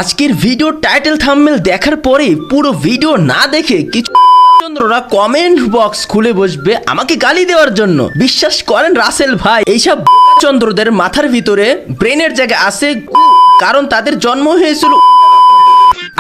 আজকের video title thumbnail দেখার পরে পুরো ভিডিও না দেখে কিছু চন্দ্ররা কমেন্ট বক্স খুলে বসবে আমাকে গালি দেওয়ার জন্য। বিশ্বাস করেন রাসেল ভাই, এইসব চন্দ্রদের মাথার ভিতরে ব্রেনের জায়গা আছে, কারণ তাদের জন্ম হয়েছিল।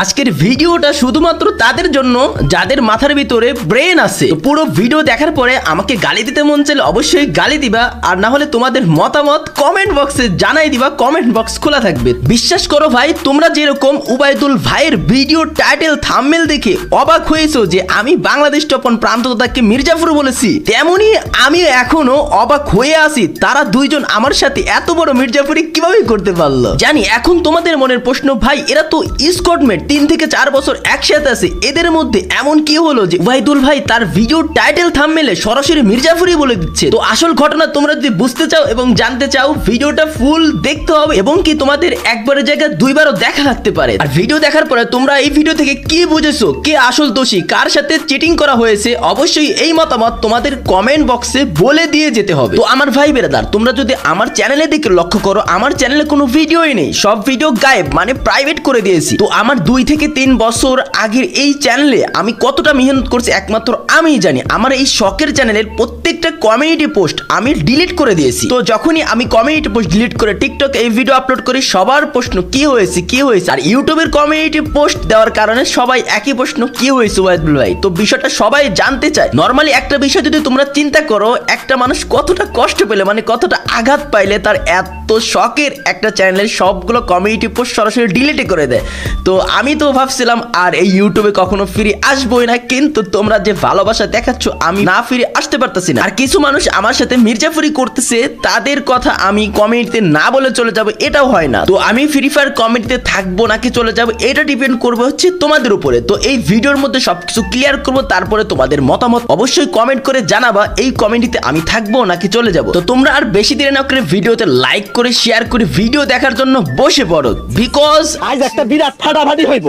আজকের ভিডিওটা শুধুমাত্র তাদের জন্য যাদের মাথার ভিতরে ব্রেন আছে। পুরো ভিডিও দেখার পরে আমাকে গালি দিতে মন চাইলে অবশ্যই গালি দিবা, আর না হলে তোমাদের মতামত কমেন্ট বক্সে জানাই দিবা। কমেন্ট বক্স খোলা থাকবে। বিশ্বাস করো ভাই, তোমরা যেরকম উবাইদুল ভাইয়ের ভিডিও টাইটেল থাম্বনেল দেখে অবাক হয়েছো যে আমি বাংলাদেশ টপন প্রান্তদাকে মির্জাফর বলেছি, তেমনি আমি এখনো অবাক হয়ে আছি তারা দুইজন আমার সাথে এত বড় মির্জাফরি কিভাবে করতে পারলো। জানি এখন তোমাদের মনের প্রশ্ন, ভাই এরা তো স্কটমেট 3 থেকে 4 বছর একসাথে আছে, এদের মধ্যে এমন কি হলো যে উবাইদুল ভাই তার ভিডিও টাইটেল থাম্বনেলে সরাসরি মির্জাফরি বলে দিচ্ছে। তো আসল ঘটনা তোমরা যদি বুঝতে চাও এবং জানতে চাও, ভিডিওটা ফুল দেখতে হবে এবং কি তোমাদের একবারের জায়গায় দুইবারও দেখা লাগতে পারে। আর ভিডিও দেখার পরে তোমরা এই ভিডিও থেকে কি বুঝেছো, কে আসল দোষী, কার সাথে চিটিং করা হয়েছে, অবশ্যই এই মতামত তোমাদের কমেন্ট বক্সে বলে দিয়ে যেতে হবে। তো আমার ভাই বেরাদার, তোমরা যদি আমার চ্যানেলের দিকে লক্ষ্য করো, আমার চ্যানেলে কোনো ভিডিওই নেই, সব ভিডিও গায়েব, মানে প্রাইভেট করে দিয়েছি। তো আমার 2 থেকে 3 বছর আগের এই চ্যানেলে আমি কতটা মেহনত করছি একমাত্র আমিই জানি। আমার এই শখের চ্যানেলের প্রত্যেকটা কমিউনিটি পোস্ট আমি ডিলিট করে দিয়েছি। তো যখনই আমি কমিউনিটি পোস্ট ডিলিট করে টিকটকে এই ভিডিও আপলোড করি, সবার প্রশ্ন কি হয়েছে কি হয়েছে। আর ইউটিউবের কমিউনিটি পোস্ট দেওয়ার কারণে সবাই একই প্রশ্ন, কি হয়েছে ওয়াইদুল ভাই। তো বিষয়টা সবাই জানতে চায়। নর্মালি একটা বিষয় যদি তোমরা চিন্তা করো, একটা মানুষ কতটা কষ্ট পেলে, মানে কতটা আঘাত পাইলে তার এত শখের একটা চ্যানেলের সবগুলো কমিউনিটি পোস্ট সরাসরি ডিলিট করে দেয়। তো আমি তো ভাবছিলাম আর এই ইউটিউবে কখনো ফিরে আসবোই না, কিন্তু তোমরা যে ভালোবাসা দেখাচ্ছ আমি না ফিরে আসতে পারতেছি না। আর কিছু মানুষ আমার সাথে মির্জাফরি করতেছে, তাদের কথা আমি কমিউনিটিতে না বলে চলে যাব, এটাও হয় না। তো আমি ফ্রি ফায়ার কমিউনিটিতে থাকবো নাকি চলে যাব, এটা ডিপেন্ড করবে হচ্ছে তোমাদের উপরে। তো এই ভিডিওর মধ্যে সবকিছু ক্লিয়ার করবো, তারপরে তোমাদের মতামত অবশ্যই কমেন্ট করে জানাবা এই কমিউনিটিতে আমি থাকবো নাকি চলে যাব। তো তোমরা আর বেশি দেরি না করে ভিডিওতে লাইক করে শেয়ার করে ভিডিও দেখার জন্য বসে পড়ো, বিকজ আজ একটা বিরাট ফাটাফাটি হইব।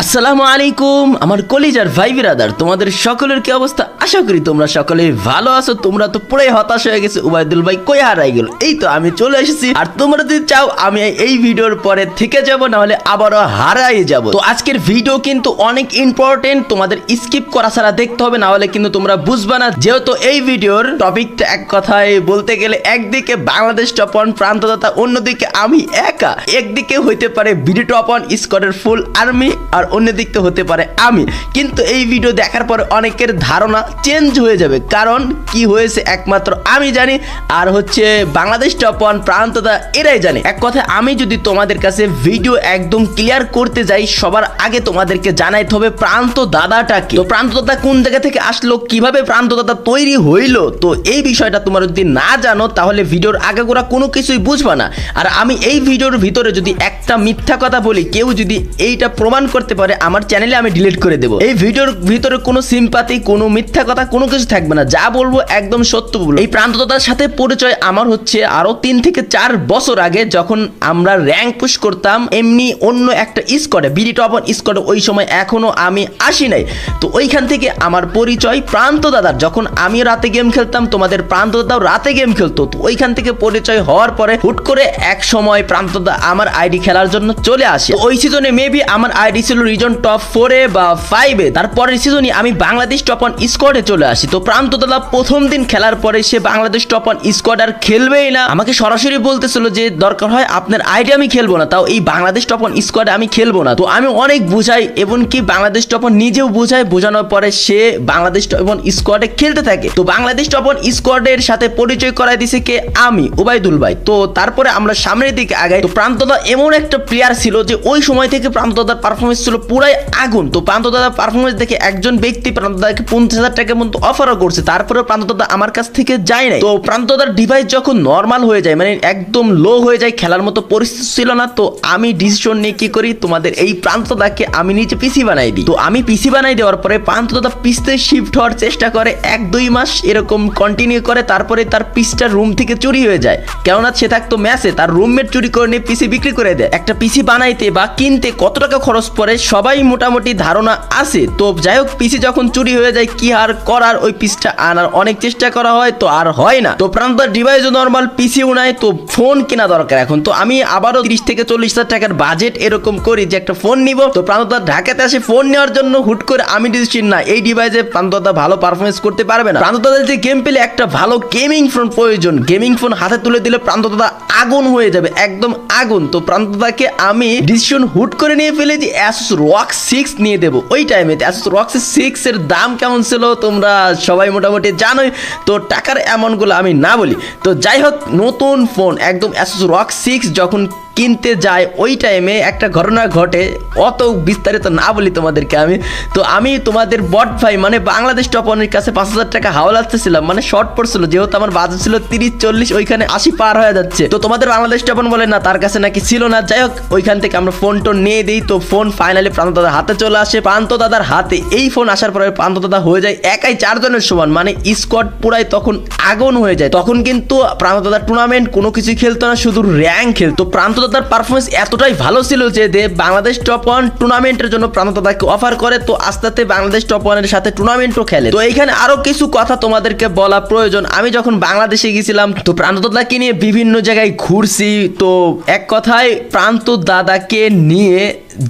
আসসালামু আলাইকুম আমার কলিজার ভাই বিরাদার, তোমাদের সকলের কি অবস্থা? আশা করি তোমরা সকলে ভালো আছো। তোমরা তো পুরাই হতাশ হয়ে গেছে, উবাইদুল ভাই কই হারাই গেল। এই তো আমি চলে এসেছি, আর তোমরা যদি চাও আমি এই ভিডিওর পরে থেকে যাব, না হলে আবারও হারাই যাব। তো আজকের ভিডিও কিন্তু অনেক ইম্পর্টেন্ট, তোমাদের স্কিপ করা ছাড়া দেখতে হবে, না হলে কিন্তু তোমরা বুঝবা না। যেহেতু এই ভিডিওর টপিকটা এক কথায় বলতে গেলে, একদিকে বাংলাদেশ টপন প্রান্তদাতা, অন্যদিকে আমি একা। একদিকে হইতে পারে বিডি টপন স্কোয়াডের ফুল আর্মি, আর অন্যদিকে হতে পারে আমি। কিন্তু এই ভিডিও দেখার পরে অনেকের ধারণা চেঞ্জ হয়ে যাবে, কারণ কি হয়েছে একমাত্র আমি জানি, আর হচ্ছে বাংলাদেশ টপন প্রান্তদা এরাই জানে। এক কথায় আমি যদি তোমাদের কাছে ভিডিও একদম ক্লিয়ার করতে যাই, সবার আগে তোমাদেরকে জানাইতে হবে প্রান্ত দাদাটাকে। তো প্রান্ত দাদা কোন জায়গা থেকে আসলো, কিভাবে প্রান্ত দাদা তৈরি হইলো, তো এই বিষয়টা তোমরা যদি না জানো তাহলে ভিডিওর আগাগোড়া কোনো কিছুই বুঝবা না। আর আমি এই ভিডিওর ভিতরে যদি একটা মিথ্যা কথা বলি, কেউ যদি এইটা প্রমাণ করতে পারে, আমার চ্যানেলে আমি ডিলিট করে দেবো। এই ভিডিওর ভিতরে কোনো সিম্পাথি, কোনো মিথ্যা কথা, কোনো কিছু থাকবে না। যা বলবো একদম সত্য বলবো। এই প্রান্তদাতার সাথে পরিচয় আমার হচ্ছে আরো 3 থেকে 4 বছর আগে, যখন আমরা র্যাঙ্ক পুশ করতাম এমনি অন্য একটা স্কোয়াডে, বিডি টপন স্কোয়াডে। ওই সময় এখনো আমি আসি নাই। তো ওইখান থেকে আমার পরিচয় প্রান্তদাদার। যখন আমি রাতে গেম খেলতাম, তোমাদের প্রান্তদাদাও রাতে গেম খেলতো। তো ওইখান থেকে পরিচয় হওয়ার পরে হুট করে এক সময় প্রান্তদা আমার আইডি খেলার জন্য চলে আসে। ওই সিজনে মেবি আমার আইডি ছিল রিজন টপ 4 বা 5 এ। তারপরের সিজনে আমি বাংলাদেশ টপন স্কোয়াডে চলে আসি। তো প্রান্তদাদা প্রথম দিন খেলার পরে সে বাংলাদেশ টপন স্কোয়াড আর খেলবেই না। আমাকে সরাসরি বলতেছিল যে দরকার হয় আপনার আইডি আমি খেলবো না, তাও এই বাংলাদেশ টপন স্কোয়াডে আমি খেলবো না। তো আমি অনেক বুঝাই, এমনকি বাংলাদেশ টপন নিজেও বুঝায়, বোঝানোর পরে সে বাংলাদেশ টপন স্কোয়াডে খেলতে থাকে। তো বাংলাদেশ টপন স্কোয়াডের সাথে পরিচয় করাই দিছে কে, আমি উবাইদুল ভাই। তো তারপরে আমরা সামনের দিকে আগাই। তো প্রান্তদা এমন একটা প্লেয়ার ছিল যে ওই সময় থেকে প্রান্তদার পারফরমেন্স ছিল পুরাই আগুন। তো প্রান্তদাদার পারফরমেন্স দেখে একজন ব্যক্তি প্রান্তদাদাকে 50,000 টাকা মতো অফারও করছে, তারপরে প্রান্তদাদা আমার কাছ থেকে যায় নাই। তো প্রান্তদাদার ডিভাইস যখন নর্মাল হয়ে যায়, মানে একদম লো হয়ে যায়, খেলার মতো পরিস্থিতি ছিল না। তো আমি ডিসিশন নিয়ে কি করি, তোমাদের এই প্রান্তদাদাকে আমি নিজে পিসি বানাই দিই। তো আমি পিসি বানাই দেওয়ার পরে প্রান্তদাদা পিসতে শিফট হওয়ার চেষ্টা করে, 1-2 মাস এরকম কন্টিনিউ করে। তারপরে তার পিসটা রুম থেকে চুরি হয়ে যায়, কেননা সে থাকতো ম্যাচে, তার রুমমেট চুরি করে নিয়ে পিসি বিক্রি করে দেয়। একটা পিসি বানাইতে বা কিনতে কত টাকা খরচ পড়ে সবাই মোটামুটি ধারণা আছে। তো যাই হোক, পিসি যখন চুরি হয়ে যায় কি আর করার, ওই পিসটা আনার অনেক চেষ্টা করা হয় তো আর হয় না। তো প্রান্তদার ডিভাইসও নর্মাল, পিসিও নাই, তো ফোন কেনা দরকার এখন। তো আমি আবারও 30 থেকে 40,000 টাকার বাজেট এরকম করি যে একটা ফোন নিব। তো প্রান্তদার ঢাকাতে আসে ফোন নেওয়ার জন্য, হুট করে আমি ডিসিশন না, এই ডিভাইসে প্রান্তদা ভালো পারফরমেন্স করতে পারবে না। প্রান্তদাদের যে গেম পেলে একটা ভালো গেমিং ফোন প্রয়োজন, গেমিং ফোন হাতে তুলে দিলে প্রান্তদা আগুন হয়ে যাবে, একদম আগুন। তো প্রান্তদাকে আমি ডিসিশন হুট করে নিয়ে ফেলেছি Asus ROG 6 নিয়ে দেবো। ওই টাইমে Asus ROG 6 এর দাম কেমন ছিল তোমরা সবাই মোটামুটি জানোই, তো টাকার অ্যামাউন্টগুলো আমি না বলি। তো যাই হোক, নতুন ফোন একদম Asus ROG 6 যখন কিনতে যায় ওই টাইমে একটা ঘটনা ঘটে, অত বিস্তারিত না বলি তোমাদেরকে আমি। তো আমি তোমাদের বট ভাই মানে বাংলাদেশ টপ ওয়ানের কাছে 5,000 টাকা হাওলা আসতেছিলাম, মানে শর্ট পড়ছিল, যেহেতু আমার বাজেট ছিল 30-40, ওইখানে 80 পার হয়ে যাচ্ছে। তো তোমাদের বাংলাদেশ টপ ওয়ান বলে না, তার কাছে নাকি ছিল না। যাই হোক, ওইখান থেকে আমরা ফোন টোন নিয়ে দিই। তো ফোন ফাইনালি প্রান্ত দাদার হাতে চলে আসে। প্রান্ত দাদার হাতে এই ফোন আসার পরে প্রান্ত দাদা হয়ে যায় একাই 4 জনের সমান, মানে স্কোয়াড পুরাই তখন আগুন হয়ে যায়। তখন কিন্তু প্রান্ত দাদার টুর্নামেন্ট কোনো কিছু খেলতো না, শুধু র্যাঙ্ক খেলতো। প্রান্ত দাদার পারফরমেন্স এতটাই ভালো ছিল যে বাংলাদেশ টপ ওয়ান টুর্নামেন্টের জন্য প্রান্ত দাদাকে অফার করে। তো আস্তে আস্তে বাংলাদেশ টপ ওয়ানের সাথে টুর্নামেন্টও খেলে। তো এইখানে আরো কিছু কথা তোমাদেরকে বলা প্রয়োজন। আমি যখন বাংলাদেশে গেছিলাম তো প্রান্ত দাদাকে নিয়ে বিভিন্ন জায়গায় ঘুরছি। তো এক কথায় প্রান্ত দাদাকে নিয়ে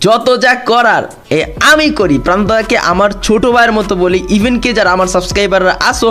যত যা করার আমি করি। প্রান্ত দাদাকে আমার ছোট ভাইয়ের মতো বলি। ইভেন কে যারা আমার সাবস্ক্রাইবাররা আসো,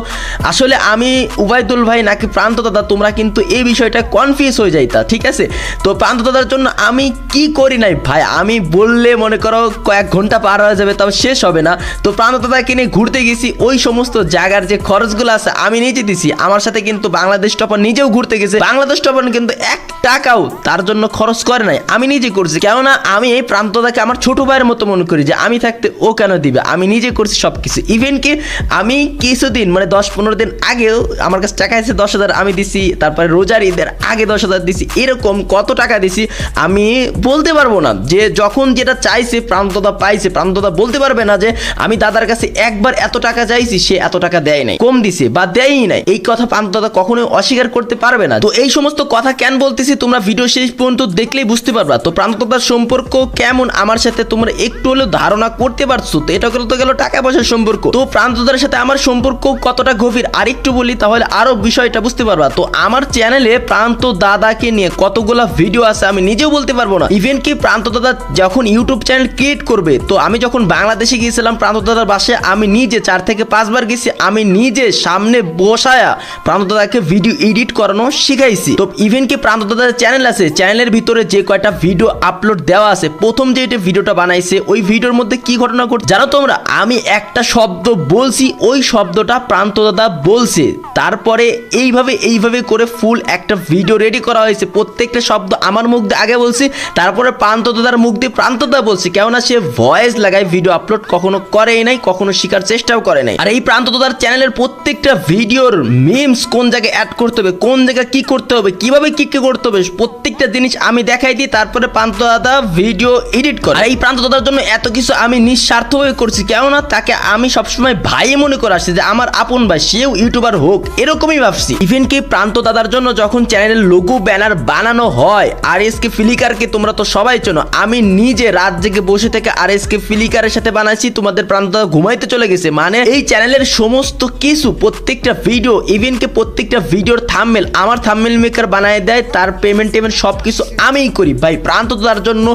আসলে আমি উবাইদুল ভাই নাকি প্রান্ত দাদা, তোমরা কিন্তু এই বিষয়টা কনফিউজ হয়ে যাইতা, ঠিক আছে? তো প্রান্ত দাদার জন্য আমি কি করি নাই ভাই, আমি বললে মনে করো কয়েক ঘন্টা পার হয়ে যাবে, তাও শেষ হবে না। তো প্রান্ত দাদাকে নিয়ে ঘুরতে গেছি, ওই সমস্ত জায়গার যে খরচগুলো আছে আমি নিজে দিছি। আমার সাথে কিন্তু বাংলাদেশ টপার নিজেও ঘুরতে গেছে, বাংলাদেশ টপার কিন্তু 1 টাকাও তার জন্য খরচ করে নাই, আমি নিজে করছি। কেননা আমি এই প্রান্ত দাদাকে আমার ছোট ভাইয়ের মতো মনে করি, যে আমি থাকতে ও কেন দিবে, আমি নিজে করছি সবকিছু। ইভেন কি আমি কিছুদিন মানে 10-15 দিন আগেও আমার কাছে টাকা আছে 10,000 আমি দিছি, তারপরে রোজার ঈদের আগে 10,000 দিছি, এরকম কত টাকা দিছি আমি বলতে পারবো না। যে যখন যেটা চাইছে প্রান্ত দাদা পাইছে, প্রান্ত দাদা বলতে পারবে না যে আমি দাদার কাছে একবার এত টাকা চাইছি সে এত টাকা দেয় নাই, কম দিছে বা দেয়ই নাই, এই কথা প্রান্ত দাদা কখনোই অস্বীকার করতে পারবে না। তো এই সমস্ত কথা কেন বলতেছি তোমরা ভিডিও শেষ পর্যন্ত দেখলেই বুঝতে পারবা। তো প্রান্ত দাদার সম্পর্ক কেমন আমার সাথে তোমরা একটু হলেও ধারণা করতে পারছো। তো এটা তো গেল টাকা পয়সার সম্পর্ক। তো প্রান্ত দাদার সাথে আমার সম্পর্ক কতটা গভীর আরেকটু বলি, তাহলে আরো বিষয়টা বুঝতে পারবা। তো আমার চ্যানেলে প্রান্ত দাদাকে নিয়ে কতগুলা ভিডিও আছে আমি নিজেও বলতে পারবো না। ইভেন কি প্রান্ত দাদা যখন ইউটিউব চ্যানেল ক্রিয়েট করবে, তো আমি যখন বাংলাদেশে গিয়েছিলাম প্রান্ত দাদার বাসায়, আমি নিজে 4 থেকে 5 বার গেছি, আমি নিজে সামনে বসায়া প্রান্ত দাদাকে ভিডিও এডিট করানো শিখাইছি। তো ইভেন কি প্রান্ত দাদার চ্যানেল আছে, চ্যানেলের ভিতরে যে কয়টা ভিডিও আপলোড দেওয়া আছে, প্রথম যে ভিডিওটা বানাইছে ওই ভিডিওর মধ্যে কি ঘটনা ঘটছে জানো তোমরা? আমি একটা শব্দ বলছি, ওই শব্দটা প্রান্ত দাদা বলছে, তারপরে এইভাবে করে ফুল একটা ভিডিও রেডি করা হয়েছে। প্রত্যেকটা শব্দ আমার মুখ দিয়ে আগে বলছি, তারপরে প্রান্ত দাদার মুখ দিয়ে প্রান্ত দাদা বলছি। কেননা সে ভয়েস লাগায় ভিডিও আপলোড কখনো করেই নাই, কখনো শেখার চেষ্টাও করে নাই। আর এই প্রান্ত দাদার চ্যানেলের প্রত্যেকটা ভিডিওর মিমস কোন জায়গায় অ্যাড করতে হবে, কোন জায়গায় কি করতে হবে, কিভাবে কি করতে হবে, প্রত্যেকটা জিনিস আমি দেখাই দিই, তারপরে প্রান্ত দাদা ভিডিও এডিট করে। আর এই প্রান্ত দাদার জন্য এত কিছু আমি নিঃস্বার্থভাবে করছি, কেননা তাকে আমি সবসময় ভাই মনে করে আসছি, যে আমার আপন ভাই, সেও ইউটিউবার হোক এরকমই ভাবছি। ইভেন কি প্রান্ত দাদার জন্য যখন চ্যানেলের লোগো ব্যানার বানানো হয়, RSK ফ্লিকারকে তোমরা তো সবাই চেনো, আমি নিজে রাত জেগে বসে থেকে RSK ফ্লিকারের সাথে বানাইছি। তোমাদের প্রান্ত দাদা ঘুমাইতে চলে গেছে, মানে এই চ্যানেলের সমস্ত কিছু প্রত্যেকটা ভিডিও, ইভেন কি প্রত্যেকটা ভিডিওর থাম্বনেল আমার থাম্বনেল মেকার বানায় দেয়, তার পেমেন্ট সবকিছু আমিই করি ভাই। প্রান্ত দাদার জন্য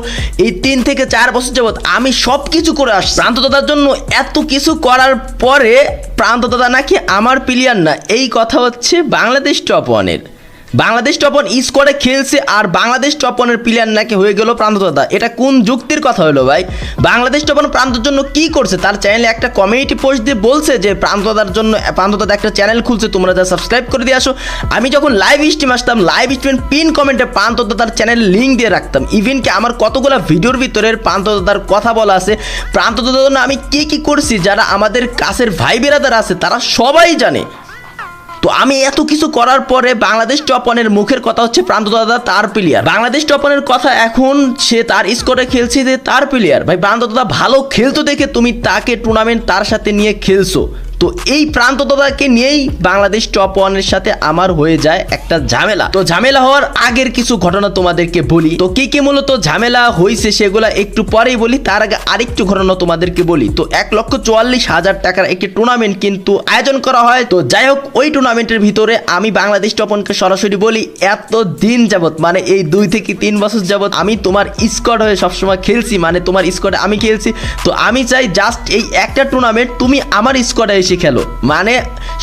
এই 3 থেকে 4 বছর যাবত আমি সব কিছু করে আসছি। প্রান্ত দাদার জন্য এত কিছু করার পরে প্রান্ত দাদা নাকি আমার প্লেয়ার না, এই কথা হচ্ছে বাংলাদেশ টপ ওয়ানের। বাংলাদেশ টপ ওয়ান স্কোয়াডে খেলছে আর বাংলাদেশ টপ ওয়ানের প্লেয়ার নাকি হয়ে গেল প্রান্ত দাদা, এটা কোন যুক্তির কথা হলো ভাই? বাংলাদেশ টপ ওয়ান প্রান্তর জন্য কি করছে? তার চ্যানেলে একটা কমিউনিটি পোস্ট দিয়ে বলছে যে প্রান্ত দাদার জন্য প্রান্ত দাদা একটা চ্যানেল খুলছে, তোমরা যা সাবস্ক্রাইব করে দিয়ে আসো। আমি যখন লাইভ স্ট্রিম আসতাম, লাইভ স্ট্রিম পিন কমেন্টে প্রান্ত দাদার চ্যানেল লিঙ্ক দিয়ে রাখতাম। ইভেন কি আমার কতগুলো ভিডিওর ভিতরে প্রান্ত দাদার কথা বলা আছে। প্রান্ত দাদার জন্য আমি কি করছি, যারা আমাদের কাছের ভাই বেরাদার আছে তারা সবাই জানে। তো আমি এত কিছু করার পরে বাংলাদেশ টপ ওয়ানের মুখের কথা হচ্ছে প্রান্ত দাদা তার প্লেয়ার। বাংলাদেশ টপ ওয়ানের কথা এখন সে তার স্কোয়াডে খেলছে যে তার প্লেয়ার। ভাই প্রান্ত দাদা ভালো খেলতো দেখে তুমি তাকে টুর্নামেন্ট তার সাথে নিয়ে খেলছো, তো এই প্রান্ত দাদাকে নিয়েই বাংলাদেশ টপ ওয়ানের সাথে আমার হয়ে যায় একটা ঝামেলা। তো ঝামেলা হওয়ার আগের কিছু ঘটনা তোমাদেরকে বলি। তো কি মূলত ঝামেলা হয়েছে সেগুলা একটু পরেই বলি, তার আগে আরেকটু ঘটনা তোমাদেরকে বলি। তো 1,44,000 টাকার একটি টুর্নামেন্ট কিন্তু আয়োজন করা হয়। তো যাই হোক, ওই টুর্নামেন্টের ভিতরে আমি বাংলাদেশ টপ ওয়ানকে সরাসরি বলি, এত দিন যাবত মানে এই 2 থেকে 3 বছর যাবত আমি তোমার স্কোয়াড হয়ে সবসময় খেলছি, মানে তোমার স্কোয়াডে আমি খেলছি। তো আমি চাই জাস্ট এই একটা টুর্নামেন্ট তুমি আমার স্কোয়াডে এসে খেলো, মানে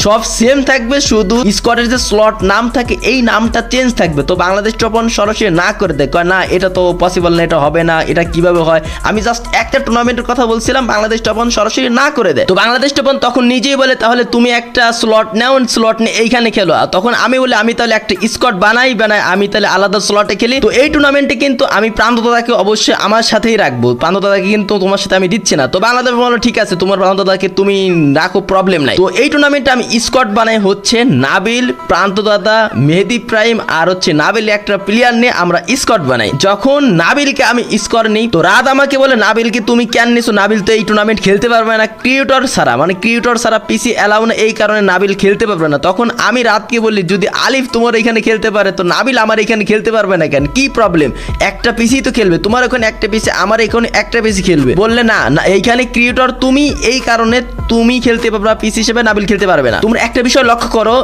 সব সেম থাকবে, শুধু স্কোয়াডের যে স্লট নাম থাকে এই নামটা চেঞ্জ থাকবে। তো বাংলাদেশ টপ ওয়ান সরাসরি না করে দেয়, কয় না এটা তো পসিবল না, এটা হবে না, এটা কিভাবে হয়। আমি জাস্ট একটা টুর্নামেন্টের কথা বলছিলাম, বাংলাদেশ টপ ওয়ান সরাসরি না করে দেয়। তো বাংলাদেশ টপ ওয়ান তখন নিজেই বলে তাহলে তুমি একটা স্লট নাও, স্লট নিয়ে এইখানে খেলো। তখন আমি বলি আমি তাহলে একটা স্কোয়াড বানাই আমি তাহলে আলাদা স্লটে খেলি। তো এই টুর্নামেন্টে কিন্তু আমি প্রান্ত দাদাকে অবশ্যই আমার সাথেই রাখবো, প্রান্ত দাদাকে কিন্তু তোমার সাথে আমি দিচ্ছি না। তো বাংলাদেশ বলো ঠিক আছে, তোমার প্রান্ত দাদাকে তুমি রাখো, প্রবলেম নাই। তো এই টুর্নামেন্টে আমি স্কোয়াড বানাই হচ্ছে নাবিল, প্রান্ত দাদা, মেহেদি প্রাইম আর হচ্ছে নাবিল একটা প্লেয়ার নিয়ে আমরা স্কোয়াড বানাই। যখন নাবিলকে আমি স্কোয়াড নিই, তো রাত আমাকে বলে নাবিলকে তুমি কেন নিছো, নাবিল তো এই টুর্নামেন্ট খেলতে পারবে না, ক্রিয়েটর ছাড়া, মানে ক্রিয়েটর ছাড়া পিসি অ্যালাউ না, এই কারণে নাবিল খেলতে পারবে না। তখন আমি রাতকে বলি যদি আলিফ তোমার এখানে খেলতে পারে তো নাবিল আমার এখানে খেলতে পারবে না কেন, কি প্রবলেম, একটা পিসি তো খেলবে, তোমার ওখানে একটা পিসি, আমার এখানে একটা পিসি খেলবে। বললে না না এইখানে ক্রিয়েটর তুমি, এই কারণে তুমি খেলতে পারবে পিসি হিসেবে, নাবিল খেলতে পারবে না। তোমরা একটা বিষয় লক্ষ্য করো,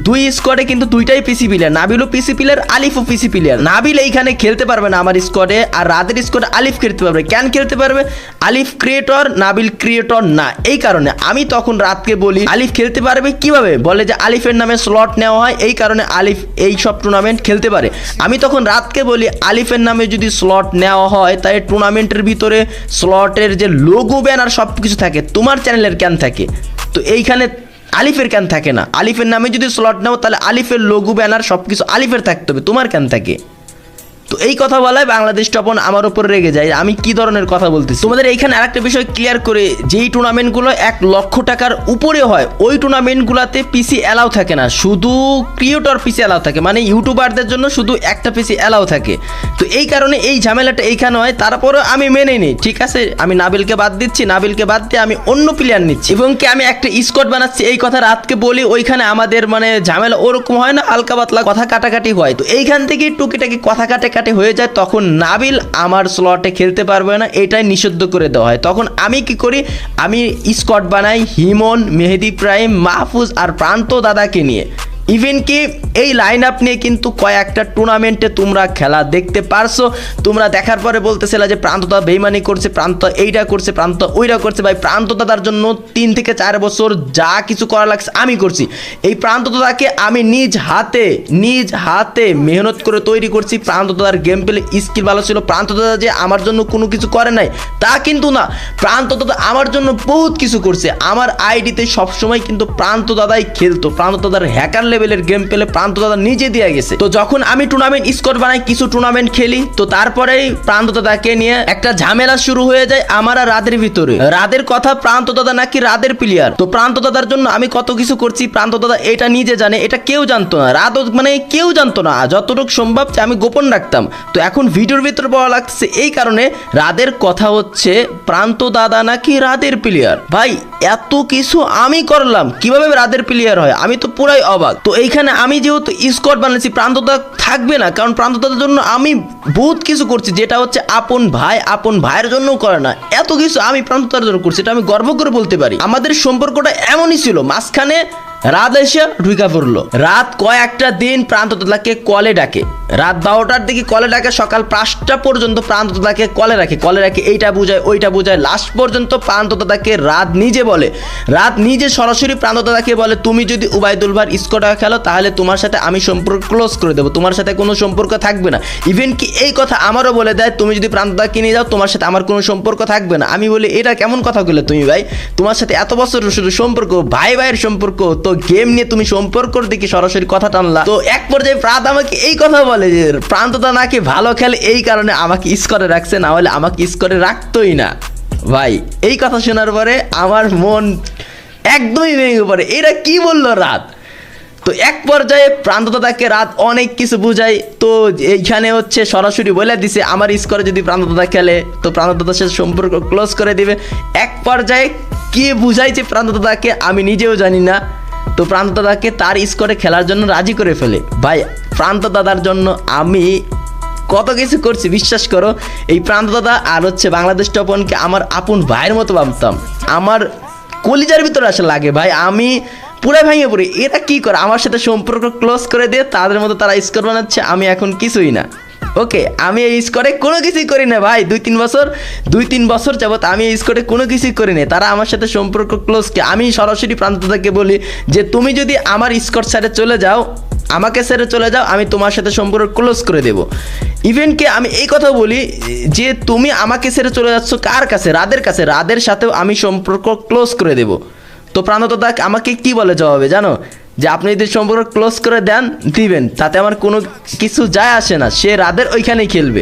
দুই স্কোয়াডে কিন্তু দুইটাই পিসি প্লেয়ার, নাবিলও পিসি প্লেয়ার, আলিফও পিসি প্লেয়ার। নাবিল এইখানে খেলতে পারবে না আমার স্কোয়াডে, আর রাতের স্কোয়াডে আলিফ খেলতে পারবে। কেন খেলতে পারবে, আলিফ ক্রিয়েটর, নাবিল ক্রিয়েটর না, এই কারণে আমি তখন রাতকে বলি আলিফ খেলতে পারবে কিভাবে, বলে যে আলিফের নামে স্লট নেওয়া হয়, এই কারণে আলিফ এই সব টুর্নামেন্ট খেলতে পারে। আমি তখন রাতকে বলি আলিফের নামে যদি স্লট নেওয়া হয় তাই টুর্নামেন্টের ভিতরে স্লটের যে লোগো ব্যানার সব কিছু থাকে, তোমার চ্যানেলের কেন থাকে, তো এইখানে আলিফের কেন থাকে না, আলিফের নামে যদি স্লট নাও তাহলে আলিফের লোগো ব্যানার সব কিছু আলিফের থাকতে হবে, তোমার কেন থাকে। তো এই কথা বলায় বাংলাদেশ টপ ওয়ান আমার উপর রেগে যায়, আমি কি ধরনের কথা বলতেছি। তোমাদের এইখানে আরেকটা বিষয় ক্লিয়ার করে, যেই টুর্নামেন্টগুলো 1 লক্ষ টাকার উপরে হয় ওই টুর্নামেন্টগুলোতে পিসি অ্যালাউ থাকে না, শুধু ক্রিয়েটর পিসি অ্যালাউ থাকে, মানে ইউটিউবারদের জন্য শুধু একটা পিসি অ্যালাউ থাকে। তো এই কারণে এই ঝামেলাটা এইখানে হয়, তারপরে আমি মেনে নিই, ঠিক আছে আমি নাবিলকে বাদ দিচ্ছি, নাবিলকে বাদ দিয়ে আমি অন্য প্লেয়ার নিচ্ছি এবং কি আমি একটা স্কোয়াড বানাচ্ছি। এই কথা রাতকে বলি, ওইখানে আমাদের মানে ঝামেলা ওরকম হয় না, হালকা পাতলা কথা কাটাকাটি হয়। তো এইখান থেকে টুকিটাকি কথা কাটে হয়ে যায়, তখন নাবিল আমার স্লটে খেলতে পারবে না, এটাই নিষিদ্ধ করে দেওয়া হয়। তখন আমি কি করি, আমি স্কোয়াড বানাই হিমন, মেহেদি প্রাইম, মাহফুজ আর প্রান্ত দাদাকে নিয়ে। ইভেন কি এই লাইন আপ নিয়ে কিন্তু কয়েকটা টুর্নামেন্টে তোমরা খেলা দেখতে পারছো, তোমরা দেখার পরে বলতেছিল যে প্রান্ত দাদা বেইমানি করছে, প্রান্ত এইটা করছে, প্রান্ত ওইটা করছে। ভাই প্রান্ত দাদার জন্য 3 থেকে 4 বছর যা কিছু করা লাগছে আমি করছি। এই প্রান্ত দাদাকে আমি নিজ হাতে মেহনত করে তৈরি করছি। প্রান্ত দাদার গেম প্লে স্কিল ভালো ছিল, প্রান্ত দাদা যে আমার জন্য কোনো কিছু করে নাই তা কিন্তু না, প্রান্ত দাদা আমার জন্য বহুত কিছু করছে। আমার আইডিতে সবসময় কিন্তু প্রান্ত দাদাই খেলতো, প্রান্ত দাদার হ্যাকার লেভেলের গেম পেলে প্রান্ত দাদা নিজে দিয়ে গেছে। তো যখন আমি টুর্নামেন্ট স্কোয়াড বানাই, কিছু টুর্নামেন্ট খেলি, তো তারপরেই প্রান্ত দাদাকে নিয়ে একটা ঝামেলা শুরু হয়ে যায় আমার আর রাদের ভিতরে। রাদের কথা প্রান্ত দাদা নাকি রাদের প্লেয়ার, তো প্রান্ত দাদার জন্য আমি কত কিছু করছি প্রান্ত দাদা এটা নিজে জানে, এটা কেউ জানতো না, রাত মানে কেউ জানতো না, যতটুকু সম্ভব আমি গোপন রাখতাম। তো এখন ভিডিওর ভিতরে বলা লাগছে এই কারণে, রাদের কথা হচ্ছে প্রান্ত দাদা নাকি রাদের প্লেয়ার। ভাই এত কিছু আমি করলাম, কিভাবে রাদের প্লেয়ার হয়, আমি তো পুরাই অবাক। তো এইখানে আমি যেহেতু স্কোয়াড বানাচ্ছি, প্রান্ত দাদা থাকবে না, কারণ প্রান্ত দাদার জন্য আমি বহুত কিছু করছি, যেটা হচ্ছে আপন ভাইয়ের জন্য করে না, এত কিছু আমি প্রান্ত দাদার জন্য করছি, এটা আমি গর্ব করে বলতে পারি। আমাদের সম্পর্কটা এমনই ছিল, মাঝখানে রাত এসে ঢুকা পড়লো। রাত কয়েকটা দিন প্রান্ত দাদাকে কলে ডাকে, রাত 12টার দিকে কলে ডাকে, সকাল 5টা পর্যন্ত প্রান্ত দাদাকে কলে রাখে, এইটা বুঝায় ওইটা বুঝায়, লাস্ট পর্যন্ত প্রান্ত দাদাকে রাত নিজে সরাসরি প্রান্ত দাদাকে বলে তুমি যদি উবাইদুল ভাই স্কোয়াডে খেলো তাহলে তোমার সাথে আমি সম্পর্ক ক্লোজ করে দেবো, তোমার সাথে কোনো সম্পর্ক থাকবে না। ইভেন কি এই কথা আমারও বলে দেয়, তুমি যদি প্রান্ত দাদাকে নিয়ে যাও তোমার সাথে আমার কোনো সম্পর্ক থাকবে না। আমি বলি এটা কেমন কথা বলে তুমি ভাই, তোমার সাথে এত বছর শুধু সম্পর্ক, ভাইয়ের সম্পর্ক, তো গেম নিয়ে তুমি সম্পর্কর দিকে সরাসরি কথা টানলা। তো এক পর্যায়ে প্রান্ত আমাকে এই কথা বলে যে প্রান্ত দা নাকি ভালো খেলে, এই কারণে আমাকে স্কোয়াডে রাখছে, না হলে আমাকে স্কোয়াডে রাখতোই না। ভাই এই কথা শোনার পরে আমার মন একদমই ভেঙে পড়ে, এরা কি বললো রাত। তো এক পর্যায়ে প্রান্ত দাদাকে রাত অনেক কিছু বুঝাই, তো এইখানে হচ্ছে সরাসরি বলে দিছে আমার স্কোরে যদি প্রান্ত দাদা খেলে তো প্রান্ত দাদার সাথে সম্পর্ক ক্লোজ করে দিবে। এক পর্যায়ে কে বুঝাইছে প্রান্ত দাদাকে আমি নিজেও জানি না। তো প্রান্ত দাদাকে তার স্কোরে খেলার জন্য রাজি করে ফেলে। ভাই প্রান্ত দাদার জন্য আমি কত কিছু করছি বিশ্বাস করো। এই প্রান্ত দাদা আর হচ্ছে বাংলাদেশ টপনকে আমার আপন ভাইয়ের মতো ভাবতাম, আমার কলিজার ভিতরে আসে লাগে ভাই। আমি পুরো ভেঙে পড়ি, এরা কি করে আমার সাথে সম্পর্ক ক্লোজ করে দিয়ে তাদের মতো তারা স্কোর বানাচ্ছে, আমি এখন কিছুই না। ওকে, আমি এই স্কোরে কোনো কিছুই করি না ভাই। দুই তিন বছর যাবত আমি এই স্কোরে কোনো কিছুই করি না। তারা আমার সাথে সম্পর্ক ক্লোজকে আমি সরাসরি প্রান্ত থেকে বলি যে তুমি যদি আমার স্কোর ছেড়ে চলে যাও, আমাকে ছেড়ে চলে যাও, আমি তোমার সাথে সম্পর্ক ক্লোজ করে দেবো। ইভেনকে আমি এই কথা বলি যে তুমি আমাকে ছেড়ে চলে যাচ্ছ কার কাছে? রাদের কাছে। রাদের সাথেও আমি সম্পর্ক ক্লোজ করে দেবো। তো প্রাণতদা আমাকে কি বলে জবাবে জানো? যে আপনি যদি সম্পর্ক ক্লোজ করে দেন দিবেন, তাতে আমার কোনো কিছু যায় আসে না, সে রাদের ওইখানেই খেলবে।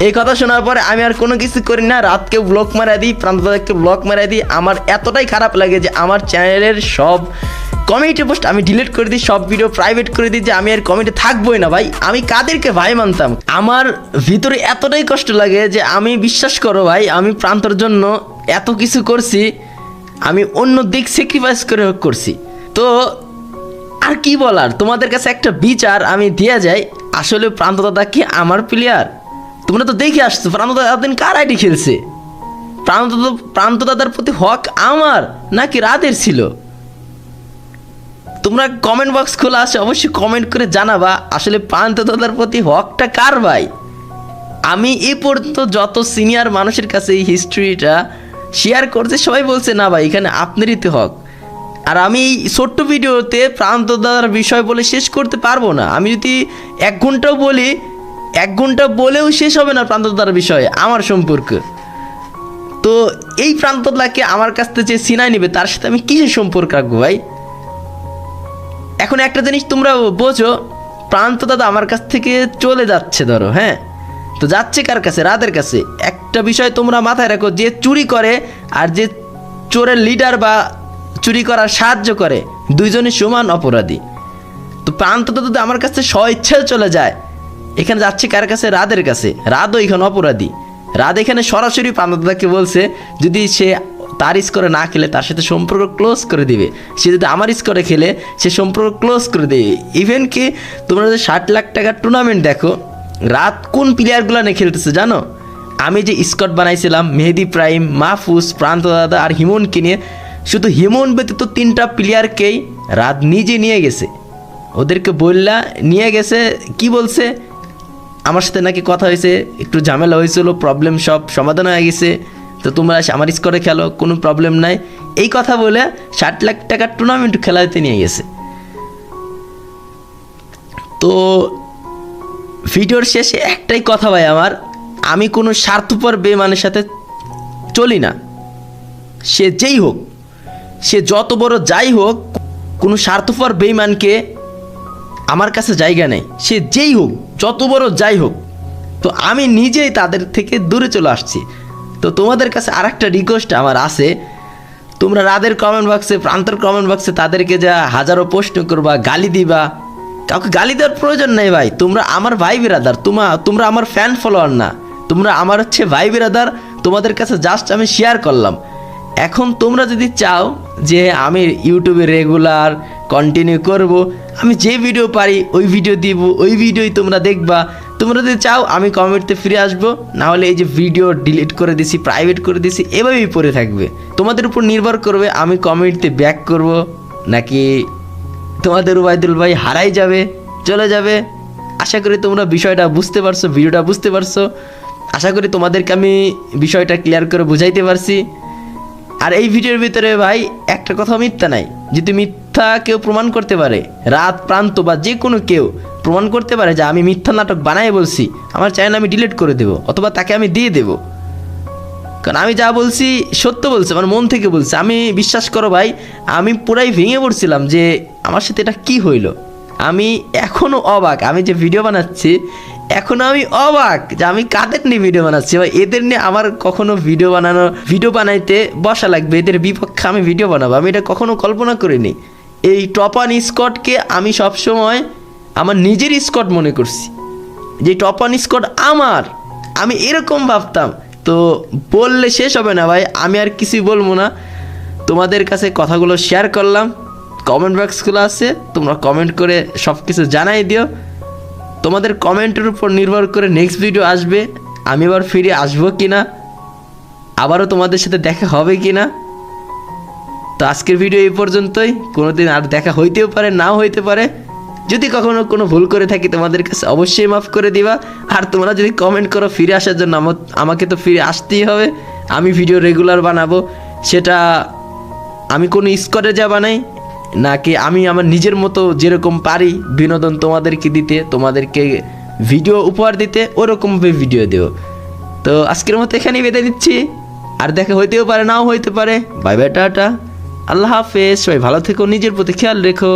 এই কথা শোনার পরে আমি আর কোনো কিছু করি না, রাতকে ব্লক মারাই দিই, প্রান্তদাকে ব্লক মারাই দিই। আমার এতটাই খারাপ লাগে যে আমার চ্যানেলের সব কমিউনিটি পোস্ট আমি ডিলিট করে দিই, সব ভিডিও প্রাইভেট করে দিই, যে আমি আর কমিটি থাকবোই না ভাই। আমি কাদেরকে ভাই মানতাম? আমার ভিতরে এতটাই কষ্ট লাগে যে আমি বিশ্বাস করো ভাই, আমি প্রান্তর জন্য এত কিছু করছি, আমি অন্য দিক স্যাক্রিফাইস করে করছি। তো আর কি বলার, তোমাদের কাছে একটা বিচার আমি দিয়ে যাই। আসলে প্রান্ত দাদা কি আমার প্লেয়ার? তোমরা তো দেখে আসছো প্রান্ত দাদা এতদিন কার আইডি খেলছে। প্রান্ত দাদার প্রতি হক আমার নাকি রাতের ছিল? তোমরা কমেন্ট বক্স খোলা আছে, অবশ্যই কমেন্ট করে জানাবা আসলে প্রান্ত দাদার প্রতি হকটা কার ভাই। আমি এই পর্যন্ত যত সিনিয়র মানুষের কাছে এই হিস্ট্রিটা শেয়ার করছে, সবাই বলছে না ভাই এখানে আপনারই তো হক। আর আমি এই ছোট্ট ভিডিওতে প্রান্ত দাদার বিষয় বলে শেষ করতে পারবো না। আমি যদি 1 ঘন্টাও বলি, 1 ঘন্টা বলেও শেষ হবে না প্রান্ত দাদার বিষয়ে আমার সম্পর্ক। তো এই প্রান্ত দাদাকে আমার কাছ থেকে যে সিনাই নেবে তার সাথে আমি কিসের সম্পর্ক রাখবো ভাই? এখন একটা জিনিস তোমরা বোঝো, প্রান্ত দাদা আমার কাছ থেকে চলে যাচ্ছে ধরো, হ্যাঁ, তো যাচ্ছে কার কাছে? রাদের কাছে। একটা বিষয় তোমরা মাথায় রাখো, যে চুরি করে আর যে চোরের লিডার বা চুরি করার সাহায্য করে, দুইজনই সমান অপরাধী। তো প্রান্ত দাদা আমার কাছে স্বইচ্ছায় চলে যায়, এখানে যাচ্ছে কার কাছে? রাদের কাছে। রাদও এখানে অপরাধী। রাদ এখানে সরাসরি প্রান্ত দাদাকে বলছে যদি সে তার স্কোরে না খেলে তার সাথে সম্পর্ক ক্লোজ করে দিবে, সে যদি আমার স্কোরে খেলে সে সম্পর্ক ক্লোজ করে দেবে। ইভেন কি তোমরা যে 60 লাখ টাকার টুর্নামেন্ট দেখো, রাত কোন প্লেয়ারগুলো নিয়ে খেলতেছে জানো? আমি যে স্কট বানাইছিলাম মেহেদি প্রাইম, মাহফুজ, প্রান্ত দাদা আর হিমনকে নিয়ে, শুধু হিমন ব্যতীত 3টা প্লেয়ারকেই রাত নিজে নিয়ে গেছে। ওদেরকে বললা নিয়ে গেছে, কি বলছে? আমার সাথে নাকি কথা হয়েছে, একটু ঝামেলা হয়েছিল, প্রবলেম সব সমাধান হয়ে গেছে, তো তোমরা আমার স্কোরে খেলো, কোনো প্রবলেম নাই, এই কথা বলে 60 লাখ টাকার টুর্নামেন্ট খেলাতে নিয়ে গেছে। তো ভিডিওর শেষে একটাই কথা ভাই আমার, আমি কোনো স্বার্থপর বেমানের সাথে চলি না। সে যেই হোক, সে যত বড় যাই হোক, কোনো স্বার্থপর বেইমানকে আমার কাছে জায়গা নেই। সে যেই হোক, যত বড় যাই হোক, তো আমি নিজেই তাদের থেকে দূরে চলে আসছি। তো তোমাদের কাছে আর একটা রিকোয়েস্ট আমার আছে, তোমরা রাদের কমেন্ট বক্সে, প্রান্তর কমেন্ট বক্সে তাদেরকে যা হাজারো প্রশ্ন করবা, গালি দিবা, কাউকে গালি দেওয়ার প্রয়োজন নেই ভাই। তোমরা আমার ভাই বিরাদার, তোমরা আমার ফ্যান ফলোয়ার না, তোমরা আমার হচ্ছে ভাই বিরাদার। তোমাদের কাছে জাস্ট আমি শেয়ার করলাম। এখন তোমরা যদি চাও যে আমি ইউটিউবে রেগুলার কন্টিনিউ করব, আমি যে ভিডিও পারি ওই ভিডিও দিব, ওই ভিডিওই তোমরা দেখবা। তোমরা যদি চাও আমি কমেন্টতে ফিরে আসবো, না হলে এই যে ভিডিও ডিলিট করে দিছি, প্রাইভেট করে দিছি, এভাবেই পড়ে থাকবে। তোমাদের উপর নির্ভর করবে আমি কমেন্টতে ব্যাক করব নাকি তোমাদের উবাইদুল ভাই হারাই যাবে, চলে যাবে। আশা করি তোমরা বিষয়টা বুঝতে পারছো, ভিডিওটা বুঝতে পারছো। আশা করি তোমাদেরকে আমি বিষয়টা ক্লিয়ার করে বুঝাইতে পারছি। আর এই ভিডিওর ভিতরে ভাই একটা কথা মিথ্যা নাই। যদি মিথ্যা কেউ প্রমাণ করতে পারে, রাত, প্রান্ত বা যে কোনো কেউ প্রমাণ করতে পারে যে আমি মিথ্যা নাটক বানাই বলছি, আমার চ্যানেল আমি ডিলিট করে দেবো, অথবা তাকে আমি দিয়ে দেবো। কারণ আমি যা বলছি সত্য বলছি, আমার মন থেকে বলছি। আমি বিশ্বাস করো ভাই, আমি পুরাই ভেঙে পড়ছিলাম যে আমার সাথে এটা কি হইলো। আমি এখনও অবাক, আমি যে ভিডিও বানাচ্ছি এখন আমি অবাক যে আমি কাদের নিয়ে ভিডিও বানাচ্ছি। ভাই এদের নিয়ে আমার কখনো ভিডিও বানাইতে বসা লাগবে, এদের বিপক্ষে আমি ভিডিও বানাবো, আমি এটা কখনো কল্পনা করিনি। এই টপ 1 স্কটকে আমি সবসময় আমার নিজের স্কট মনে করছি, যে টপ 1 স্কট আমার, আমি এরকম ভাবতাম। তো বললে শেষ হবে না ভাই, আমি আর কিছুই বলবো না। তোমাদের কাছে কথাগুলো শেয়ার করলাম। কমেন্ট বক্সগুলো আছে, তোমরা কমেন্ট করে সব কিছু জানাই দিও। তোমাদের কমেন্টের উপর নির্ভর করে নেক্সট ভিডিও আসবে, আমি আবার ফিরে আসবো কি না, আবারও তোমাদের সাথে দেখা হবে কি না। তো আজকের ভিডিও এই পর্যন্তই, কোনোদিন আর দেখা হইতেও পারে, নাও হইতে পারে। যদি কখনো কোনো ভুল করে থাকি তোমাদের কাছে অবশ্যই মাফ করে দিবা। আর তোমরা যদি কমেন্ট করো ফিরে আসার জন্য, আমাকে তো ফিরে আসতেই হবে। আমি ভিডিও রেগুলার বানাবো, সেটা আমি কোনো স্কোরে যা বানাই নাকি আমি আমার নিজের মতো যেরকম পারি বিনোদন তোমাদেরকে দিতে, তোমাদেরকে ভিডিও উপহার দিতে, ওরকমভাবে ভিডিও দেবো। তো আজকের মতো এখানেই বেঁধে দিচ্ছি, আর দেখা হইতেও পারে, নাও হইতে পারে। বাই বাই, টাটা, আল্লাহ হাফেজ। সবাই ভালো থেকো, নিজের প্রতি খেয়াল রেখো।